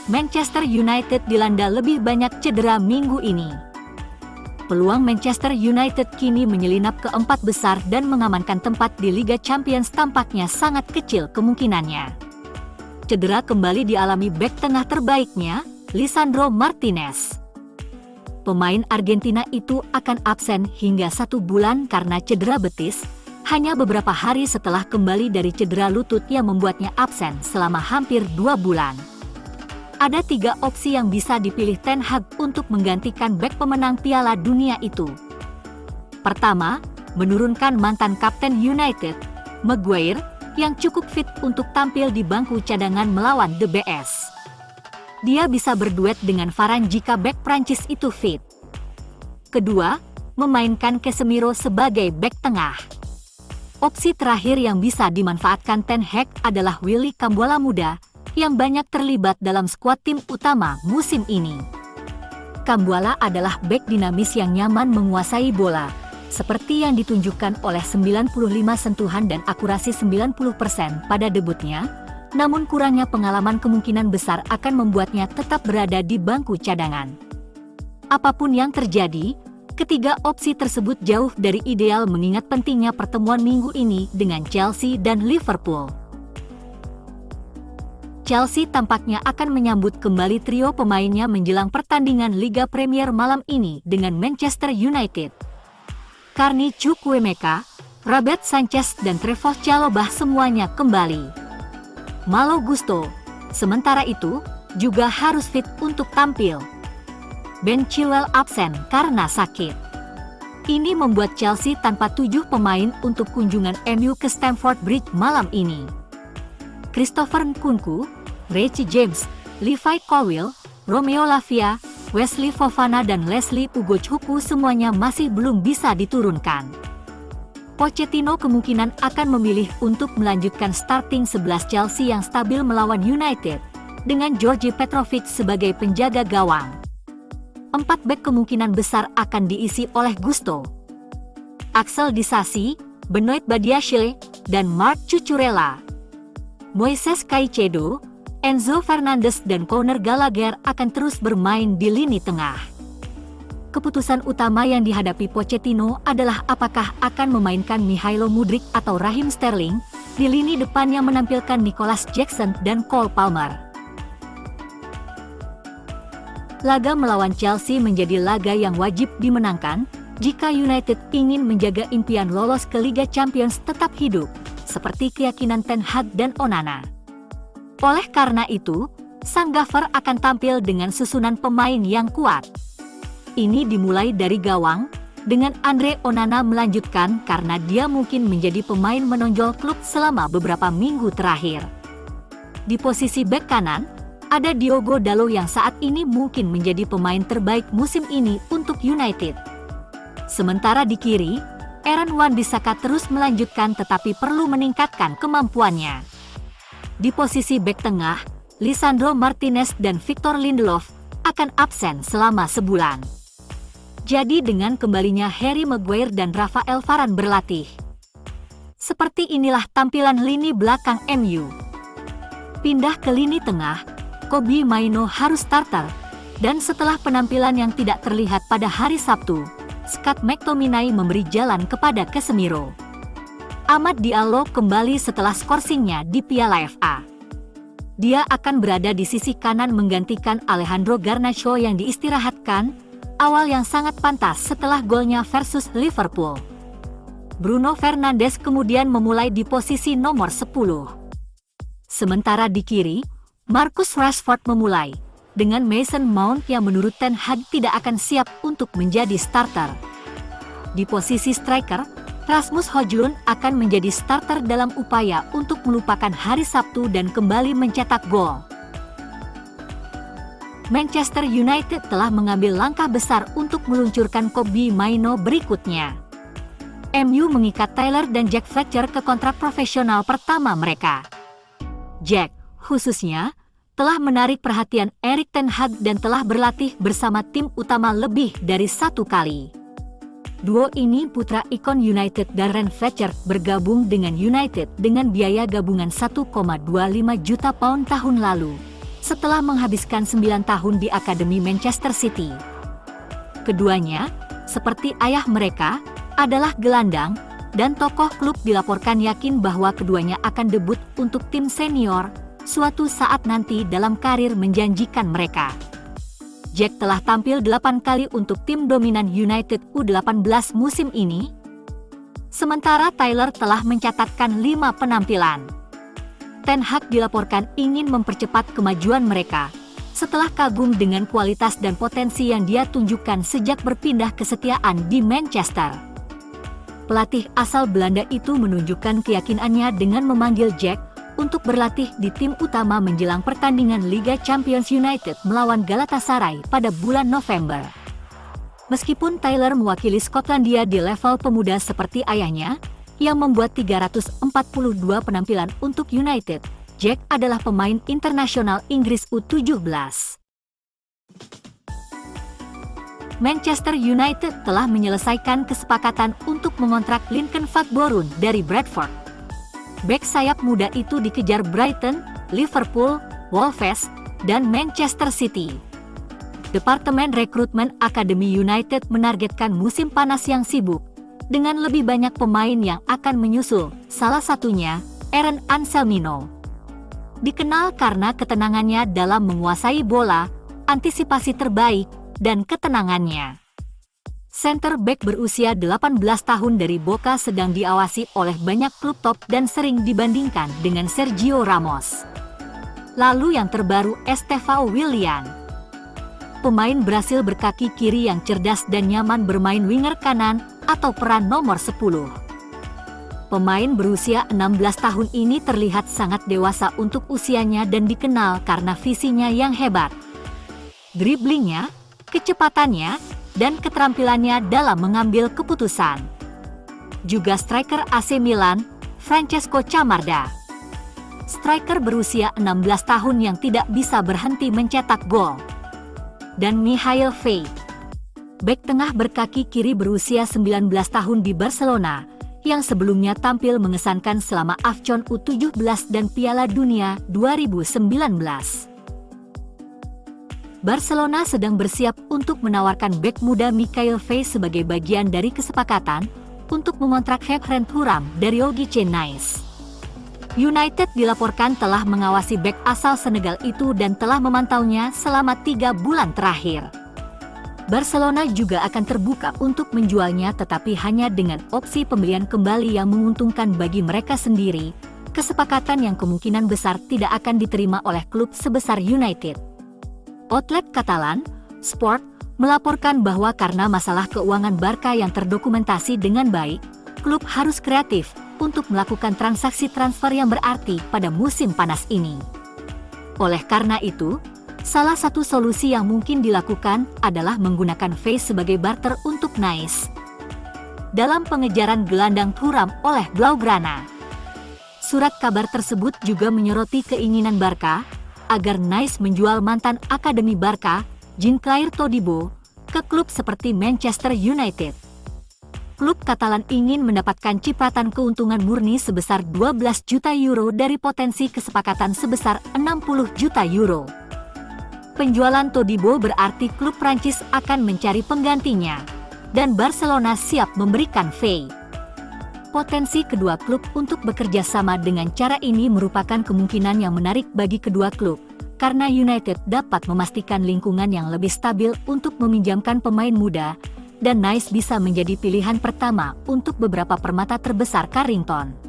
Manchester United dilanda lebih banyak cedera minggu ini. Peluang Manchester United kini menyelinap ke 4 besar dan mengamankan tempat di Liga Champions tampaknya sangat kecil kemungkinannya. Cedera kembali dialami bek tengah terbaiknya, Lisandro Martinez. Pemain Argentina itu akan absen hingga 1 bulan karena cedera betis, hanya beberapa hari setelah kembali dari cedera lutut yang membuatnya absen selama hampir 2 bulan. Ada 3 opsi yang bisa dipilih Ten Hag untuk menggantikan bek pemenang Piala Dunia itu. Pertama, menurunkan mantan kapten United, Maguire, yang cukup fit untuk tampil di bangku cadangan melawan The BS. Dia bisa berduet dengan Varane jika bek Prancis itu fit. Kedua, memainkan Casemiro sebagai bek tengah. Opsi terakhir yang bisa dimanfaatkan Ten Hag adalah Willy Kambuala muda, yang banyak terlibat dalam skuad tim utama musim ini. Kambuala adalah bek dinamis yang nyaman menguasai bola, seperti yang ditunjukkan oleh 95 sentuhan dan akurasi 90% pada debutnya, namun kurangnya pengalaman kemungkinan besar akan membuatnya tetap berada di bangku cadangan. Apapun yang terjadi, ketiga opsi tersebut jauh dari ideal mengingat pentingnya pertemuan minggu ini dengan Chelsea dan Liverpool. Chelsea tampaknya akan menyambut kembali trio pemainnya menjelang pertandingan Liga Premier malam ini dengan Manchester United. Carney Chukwuemeka, Robert Sanchez dan Trevoh Chalobah semuanya kembali. Malo Gusto, sementara itu, juga harus fit untuk tampil. Ben Chilwell absen karena sakit. Ini membuat Chelsea tanpa 7 pemain untuk kunjungan MU ke Stamford Bridge malam ini. Christopher Nkunku, Reece James, Levi Colwill, Romeo Lavia, Wesley Fofana dan Leslie Ugochukwu semuanya masih belum bisa diturunkan. Pochettino kemungkinan akan memilih untuk melanjutkan starting 11 Chelsea yang stabil melawan United, dengan Georgi Petrovic sebagai penjaga gawang. 4 bek kemungkinan besar akan diisi oleh Gusto, Axel Disasi, Benoit Badiashile, dan Marc Cucurella. Moises Caicedo, Enzo Fernandez dan Conor Gallagher akan terus bermain di lini tengah. Keputusan utama yang dihadapi Pochettino adalah apakah akan memainkan Mihailo Mudryk atau Raheem Sterling di lini depan yang menampilkan Nicholas Jackson dan Cole Palmer. Laga melawan Chelsea menjadi laga yang wajib dimenangkan jika United ingin menjaga impian lolos ke Liga Champions tetap hidup, seperti keyakinan Ten Hag dan Onana. Oleh karena itu, sang Gaffer akan tampil dengan susunan pemain yang kuat. Ini dimulai dari gawang, dengan Andre Onana melanjutkan karena dia mungkin menjadi pemain menonjol klub selama beberapa minggu terakhir. Di posisi bek kanan, ada Diogo Dalot yang saat ini mungkin menjadi pemain terbaik musim ini untuk United. Sementara di kiri, Aaron Wan-Bissaka terus melanjutkan tetapi perlu meningkatkan kemampuannya. Di posisi bek tengah, Lisandro Martinez dan Victor Lindelof akan absen selama sebulan. Jadi dengan kembalinya Harry Maguire dan Rafael Varane berlatih, seperti inilah tampilan lini belakang MU. Pindah ke lini tengah, Kobbie Mainoo harus starter, dan setelah penampilan yang tidak terlihat pada hari Sabtu, Scott McTominay memberi jalan kepada Casemiro. Amad Diallo kembali setelah skorsingnya di Piala FA. Dia akan berada di sisi kanan menggantikan Alejandro Garnacho yang diistirahatkan, awal yang sangat pantas setelah golnya versus Liverpool. Bruno Fernandes kemudian memulai di posisi nomor 10. Sementara di kiri, Marcus Rashford memulai, dengan Mason Mount yang menurut Ten Hag tidak akan siap untuk menjadi starter. Di posisi striker, Rasmus Højlund akan menjadi starter dalam upaya untuk melupakan hari Sabtu dan kembali mencetak gol. Manchester United telah mengambil langkah besar untuk meluncurkan Kobbie Mainoo berikutnya. MU mengikat Taylor dan Jack Fletcher ke kontrak profesional pertama mereka. Jack, khususnya, telah menarik perhatian Erik ten Hag dan telah berlatih bersama tim utama lebih dari 1 kali. Duo ini putra ikon United Darren Fletcher bergabung dengan United dengan biaya gabungan 1,25 juta pound tahun lalu, setelah menghabiskan 9 tahun di Akademi Manchester City. Keduanya, seperti ayah mereka, adalah gelandang, dan tokoh klub dilaporkan yakin bahwa keduanya akan debut untuk tim senior suatu saat nanti dalam karir menjanjikan mereka. Jack telah tampil 8 kali untuk tim dominan United U18 musim ini, sementara Taylor telah mencatatkan 5 penampilan. Ten Hag dilaporkan ingin mempercepat kemajuan mereka, setelah kagum dengan kualitas dan potensi yang dia tunjukkan sejak berpindah kesetiaan di Manchester. Pelatih asal Belanda itu menunjukkan keyakinannya dengan memanggil Jack untuk berlatih di tim utama menjelang pertandingan Liga Champions United melawan Galatasaray pada bulan November. Meskipun Taylor mewakili Skotlandia di level pemuda seperti ayahnya, yang membuat 342 penampilan untuk United, Jack adalah pemain internasional Inggris U17. Manchester United telah menyelesaikan kesepakatan untuk mengontrak Lincoln Fagborun dari Bradford. Bek sayap muda itu dikejar Brighton, Liverpool, Wolves, dan Manchester City. Departemen Rekrutmen Akademi United menargetkan musim panas yang sibuk, dengan lebih banyak pemain yang akan menyusul, salah satunya Aaron Anselmino. Dikenal karena ketenangannya dalam menguasai bola, antisipasi terbaik, dan ketenangannya. Center back berusia 18 tahun dari Boca sedang diawasi oleh banyak klub top dan sering dibandingkan dengan Sergio Ramos. Lalu yang terbaru Estevão Willian. Pemain Brasil berkaki kiri yang cerdas dan nyaman bermain winger kanan atau peran nomor 10. Pemain berusia 16 tahun ini terlihat sangat dewasa untuk usianya dan dikenal karena visinya yang hebat. Driblingnya, kecepatannya, dan keterampilannya dalam mengambil keputusan. Juga striker AC Milan, Francesco Camarda. Striker berusia 16 tahun yang tidak bisa berhenti mencetak gol. Dan Mikhail Faye. Bek tengah berkaki kiri berusia 19 tahun di Barcelona, yang sebelumnya tampil mengesankan selama AFCON U17 dan Piala Dunia 2019. Barcelona sedang bersiap untuk menawarkan bek muda Mikhail Faye sebagai bagian dari kesepakatan untuk mengontrak Khéphren Thuram dari OGC Nice. United dilaporkan telah mengawasi bek asal Senegal itu dan telah memantaunya selama 3 bulan terakhir. Barcelona juga akan terbuka untuk menjualnya tetapi hanya dengan opsi pembelian kembali yang menguntungkan bagi mereka sendiri, kesepakatan yang kemungkinan besar tidak akan diterima oleh klub sebesar United. Outlet Katalan, Sport, melaporkan bahwa karena masalah keuangan Barca yang terdokumentasi dengan baik, klub harus kreatif untuk melakukan transaksi transfer yang berarti pada musim panas ini. Oleh karena itu, salah satu solusi yang mungkin dilakukan adalah menggunakan Faye sebagai barter untuk Nice dalam pengejaran gelandang Thuram oleh Blaugrana. Surat kabar tersebut juga menyoroti keinginan Barca agar Nice menjual mantan Akademi Barca, Jean-Claire Todibo, ke klub seperti Manchester United. Klub Katalan ingin mendapatkan cipratan keuntungan murni sebesar 12 juta euro dari potensi kesepakatan sebesar 60 juta euro. Penjualan Todibo berarti klub Prancis akan mencari penggantinya, dan Barcelona siap memberikan Faye. Potensi kedua klub untuk bekerja sama dengan cara ini merupakan kemungkinan yang menarik bagi kedua klub, karena United dapat memastikan lingkungan yang lebih stabil untuk meminjamkan pemain muda, dan Nice bisa menjadi pilihan pertama untuk beberapa permata terbesar Carrington.